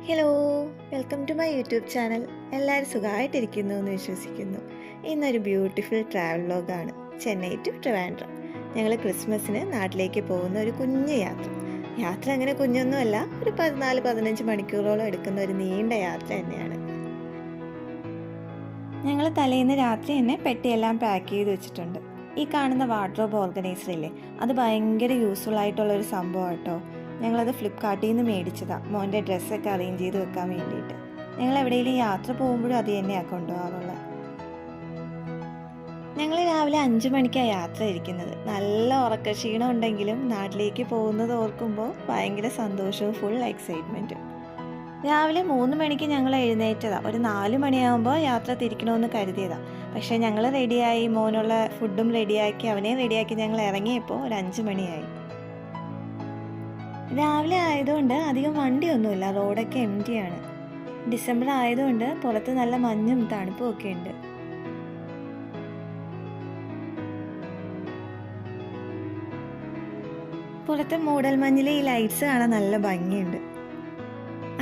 Hello, welcome to my YouTube channel. എല്ലാവരും സുഖമായിട്ടിരിക്കുന്നു എന്ന് വിശ്വസിക്കുന്നു. ഇന്നൊരു ബ്യൂട്ടിഫുൾ ട്രാവൽ വ്ലോഗാണ്. ചെന്നൈ ടു ട്രിവാൻഡ്രം. ഞങ്ങൾ ക്രിസ്മസിന് നാട്ടിലേക്ക് പോകുന്ന ഒരു കുഞ്ഞു യാത്ര. യാത്ര അങ്ങനെ കുഞ്ഞൊന്നുമല്ല, ഒരു 14-15 മണിക്കൂറോളം എടുക്കുന്ന ഒരു നീണ്ട യാത്ര തന്നെയാണ്. ഞങ്ങൾ തലേന്ന് രാത്രി തന്നെ പെട്ടിയെല്ലാം പാക്ക് ചെയ്ത് വെച്ചിട്ടുണ്ട്. ഈ കാണുന്ന വാർഡ്രോബ് ഓർഗനൈസർ ഇല്ലേ, അത് ഭയങ്കര യൂസ്ഫുൾ ആയിട്ടുള്ളൊരു സംഭവം കേട്ടോ. ഞങ്ങളത് ഫ്ലിപ്കാർട്ടിൽ നിന്ന് മേടിച്ചതാണ്, മോൻ്റെ ഡ്രസ്സൊക്കെ അറേഞ്ച് ചെയ്ത് വെക്കാൻ വേണ്ടിയിട്ട്. ഞങ്ങൾ എവിടെയെങ്കിലും യാത്ര പോകുമ്പോഴും അത് തന്നെയാണ് കൊണ്ടുപോകാറുള്ളത്. ഞങ്ങൾ രാവിലെ 5 മണിക്കാണ് യാത്ര ഇരിക്കുന്നത്. നല്ല ഉറക്കക്ഷീണം ഉണ്ടെങ്കിലും നാട്ടിലേക്ക് പോകുന്നത് ഓർക്കുമ്പോൾ ഭയങ്കര സന്തോഷവും ഫുൾ എക്സൈറ്റ്മെൻറ്റും. രാവിലെ 3 മണിക്ക് ഞങ്ങൾ എഴുന്നേറ്റതാണ്. ഒരു 4 മണിയാകുമ്പോൾ യാത്ര തിരിക്കണമെന്ന് കരുതിയതാണ്. പക്ഷേ ഞങ്ങൾ റെഡിയായി, മോനുള്ള ഫുഡും റെഡിയാക്കി, അവനെ റെഡിയാക്കി ഞങ്ങൾ ഇറങ്ങിയപ്പോൾ ഒരു 5 മണിയായി. രാവിലെ ആയതുകൊണ്ട് അധികം വണ്ടിയൊന്നുമില്ല, റോഡൊക്കെ എംറ്റിയാണ്. ഡിസംബർ ആയതുകൊണ്ട് പുറത്ത് നല്ല മഞ്ഞും തണുപ്പും ഒക്കെ ഉണ്ട്. പുറത്തെ മൂടൽമഞ്ഞിലെ ഈ ലൈറ്റ്സ് കാണാൻ നല്ല ഭംഗിയുണ്ട്.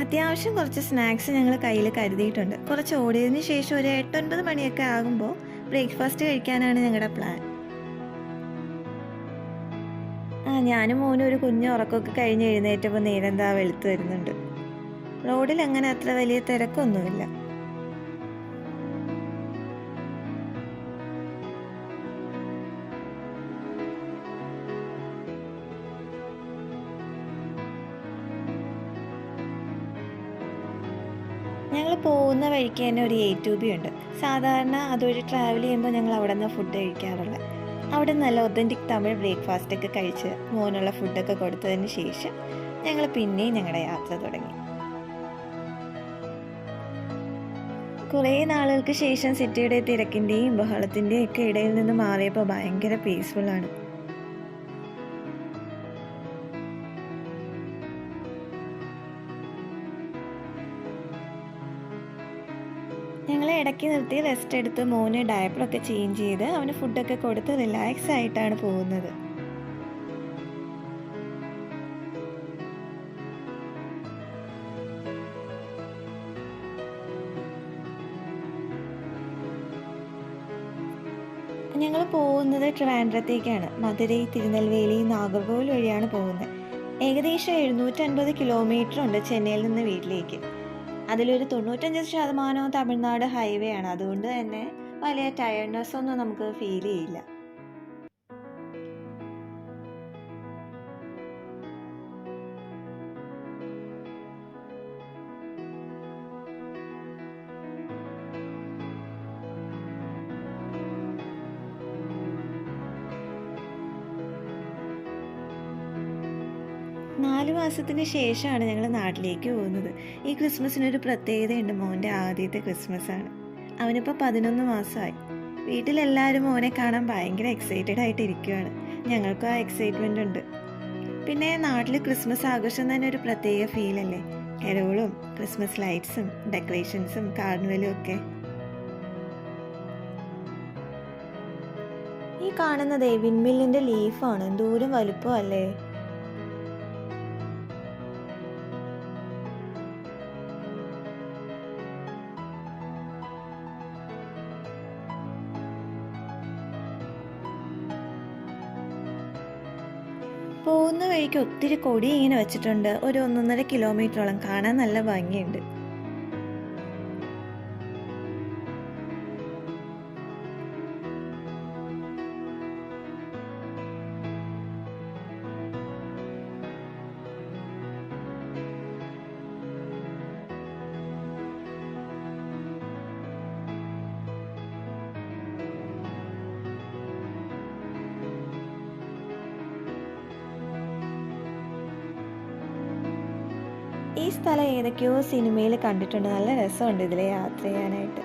അത്യാവശ്യം കുറച്ച് സ്നാക്സ് ഞങ്ങൾ കയ്യിൽ കരുതിയിട്ടുണ്ട്. കുറച്ച് ഓടിയതിന് ശേഷം ഒരു 8-9 മണിയൊക്കെ ആകുമ്പോൾ ബ്രേക്ക്ഫാസ്റ്റ് കഴിക്കാനാണ് ഞങ്ങളുടെ പ്ലാൻ. ഞാനും മോനും ഒരു കുഞ്ഞു ഉറക്കമൊക്കെ കഴിഞ്ഞ് എഴുന്നേറ്റപ്പോൾ നേരെന്താ വെളുത്ത് വരുന്നുണ്ട്. റോഡിൽ അങ്ങനെ അത്ര വലിയ തിരക്കൊന്നുമില്ല. ഞങ്ങൾ പോകുന്ന വഴിക്ക് തന്നെ ഒരു A2B ഉണ്ട്. സാധാരണ അതുവഴി ട്രാവൽ ചെയ്യുമ്പോൾ ഞങ്ങൾ അവിടെ നിന്ന് ഫുഡ് കഴിക്കാറുള്ളത്. അവിടെ നല്ല ഒതൻറ്റിക് തമിഴ് ബ്രേക്ക്ഫാസ്റ്റൊക്കെ കഴിച്ച് മോനുള്ള ഫുഡൊക്കെ കൊടുത്തതിന് ശേഷം ഞങ്ങൾ പിന്നെയും ഞങ്ങളുടെ യാത്ര തുടങ്ങി. കുറേ നാളുകൾക്ക് ശേഷം സിറ്റിയുടെ തിരക്കിൻ്റെയും ബഹളത്തിൻ്റെയും ഒക്കെ ഇടയിൽ നിന്ന് മാറിയപ്പോൾ ഭയങ്കര പീസ്ഫുള്ളാണ്. ഞങ്ങൾ ഇടയ്ക്ക് നിർത്തി റെസ്റ്റ് എടുത്ത് മോന് ഡയപ്പറൊക്കെ ചേഞ്ച് ചെയ്ത് അവന് ഫുഡൊക്കെ കൊടുത്ത് റിലാക്സ് ആയിട്ടാണ് പോകുന്നത്. ഞങ്ങൾ പോകുന്നത് ട്രിവാൻഡ്രത്തേക്കാണ്. മധുരൈ, തിരുനെൽവേലി, നാഗർകോവിൽ വഴിയാണ് പോകുന്നത്. ഏകദേശം 750 കിലോമീറ്റർ ഉണ്ട് ചെന്നൈയിൽ നിന്ന് വീട്ടിലേക്ക്. അതിലൊരു 95% തമിഴ്നാട് ഹൈവേ ആണ്. അതുകൊണ്ട് തന്നെ വലിയ ടയർഡ്നെസ് ഒന്നും നമുക്ക് ഫീൽ ചെയ്യില്ല. നാല് മാസത്തിന് ശേഷമാണ് ഞങ്ങൾ നാട്ടിലേക്ക് പോകുന്നത്. ഈ ക്രിസ്മസിനൊരു പ്രത്യേകതയുണ്ട്. മോൻ്റെ ആദ്യത്തെ ക്രിസ്മസാണ്. അവനിപ്പോൾ 11 മാസമായി. വീട്ടിലെല്ലാവരും മോനെ കാണാൻ ഭയങ്കര എക്സൈറ്റഡ് ആയിട്ട് ഇരിക്കുകയാണ്. ഞങ്ങൾക്കും ആ എക്സൈറ്റ്മെൻ്റ് ഉണ്ട്. പിന്നെ നാട്ടിൽ ക്രിസ്മസ് ആഘോഷം തന്നെ ഒരു പ്രത്യേക ഫീലല്ലേ. കരോളും ക്രിസ്മസ് ലൈറ്റ്സും ഡെക്കറേഷൻസും കാർണിവലും ഒക്കെ. ഈ കാണുന്നത് വിൻമില്ലിൻ്റെ ലീഫാണ്. എന്തോരം വലുപ്പമല്ലേ. പോകുന്ന വഴിക്ക് ഒത്തിരി കൊടി ഇങ്ങനെ വെച്ചിട്ടുണ്ട്. ഒരു 1.5 കിലോമീറ്ററോളം. കാണാൻ നല്ല ഭംഗിയുണ്ട്. ഈ സ്ഥലം ഏതൊക്കെയോ സിനിമയിൽ കണ്ടിട്ടുണ്ട്. നല്ല രസമുണ്ട് ഇതിലെ യാത്ര ചെയ്യാനായിട്ട്.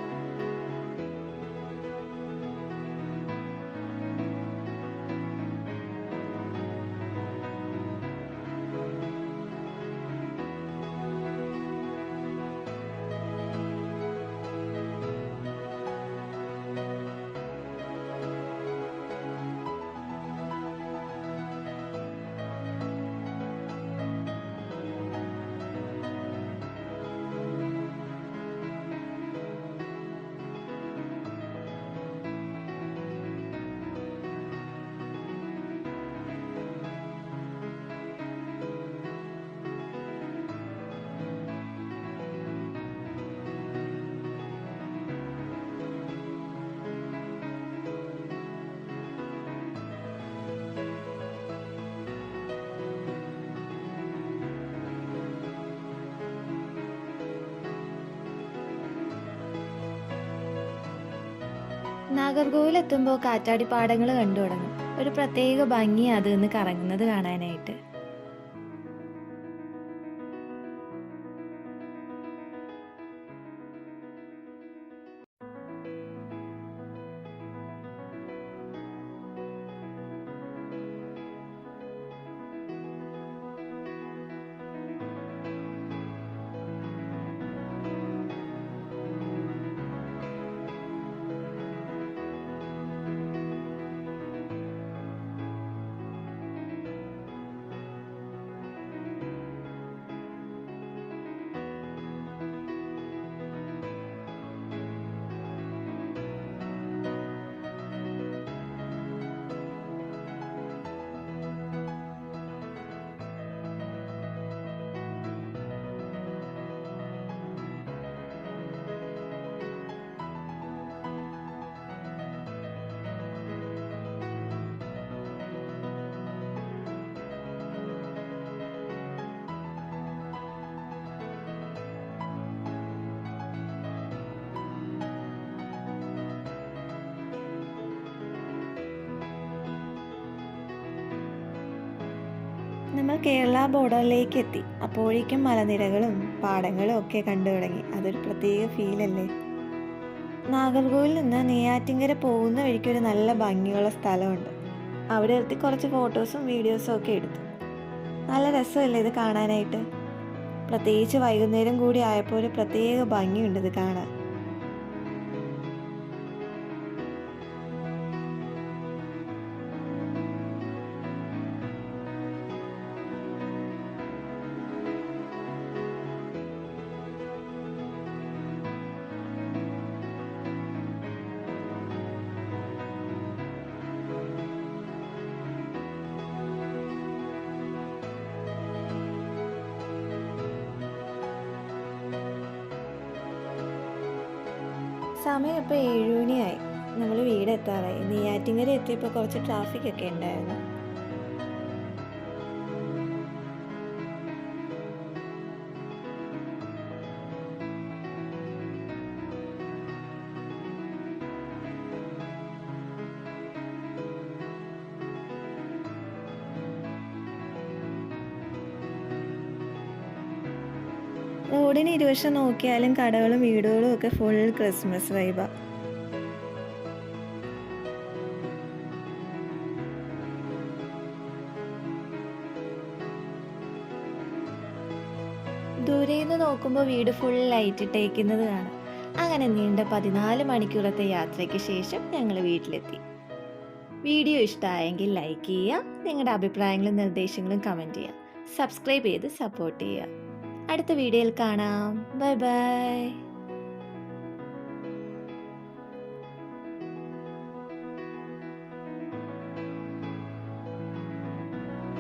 നാഗർകോവിൽ എത്തുമ്പോൾ കാറ്റാടിപ്പാടങ്ങൾ കണ്ടു തുടങ്ങും. ഒരു പ്രത്യേക ഭംഗിയാണ് അത് നിന്ന് കറങ്ങുന്നത് കാണാനായിട്ട്. നമ്മൾ കേരള ബോർഡറിലേക്ക് എത്തി. അപ്പോഴേക്കും മലനിരകളും പാടങ്ങളും ഒക്കെ കണ്ടു തുടങ്ങി. അതൊരു പ്രത്യേക ഫീലല്ലേ. നാഗർകോവിൽ നിന്ന് നെയ്യാറ്റിൻകര പോകുന്ന വഴിക്കൊരു നല്ല ഭംഗിയുള്ള സ്ഥലമുണ്ട്. അവിടെ എത്തി കുറച്ച് ഫോട്ടോസും വീഡിയോസും ഒക്കെ എടുത്തു. നല്ല രസമല്ലേ ഇത് കാണാനായിട്ട്. പ്രത്യേകിച്ച് വൈകുന്നേരം കൂടി ആയപ്പോൾ ഒരു പ്രത്യേക ഭംഗിയുണ്ട് ഇത് കാണാൻ. സമയം ഇപ്പോൾ 7 മണിയായി. നമ്മൾ വീടെത്താറായി. നെയ്യാറ്റിൻകര എത്തിയപ്പോൾ കുറച്ച് ട്രാഫിക് ഒക്കെ ഉണ്ടായിരുന്നു. റോഡിന് ഇരുവശം നോക്കിയാലും കടകളും വീടുകളും ഒക്കെ ഫുൾ ക്രിസ്മസ് വൈബാ. ദൂരെന്ന് നോക്കുമ്പോൾ വീട് ഫുൾ ലൈറ്റ് ഇട്ടേക്കുന്നത് കാണാം. അങ്ങനെ നീണ്ട 14 മണിക്കൂറത്തെ യാത്രയ്ക്ക് ശേഷം ഞങ്ങൾ വീട്ടിലെത്തി. വീഡിയോ ഇഷ്ടമായെങ്കിൽ ലൈക്ക് ചെയ്യുക. നിങ്ങളുടെ അഭിപ്രായങ്ങളും നിർദ്ദേശങ്ങളും കമൻറ്റ് ചെയ്യുക. സബ്സ്ക്രൈബ് ചെയ്ത് സപ്പോർട്ട് ചെയ്യുക. അടുത്ത വീഡിയോയിൽ കാണാം. Bye bye.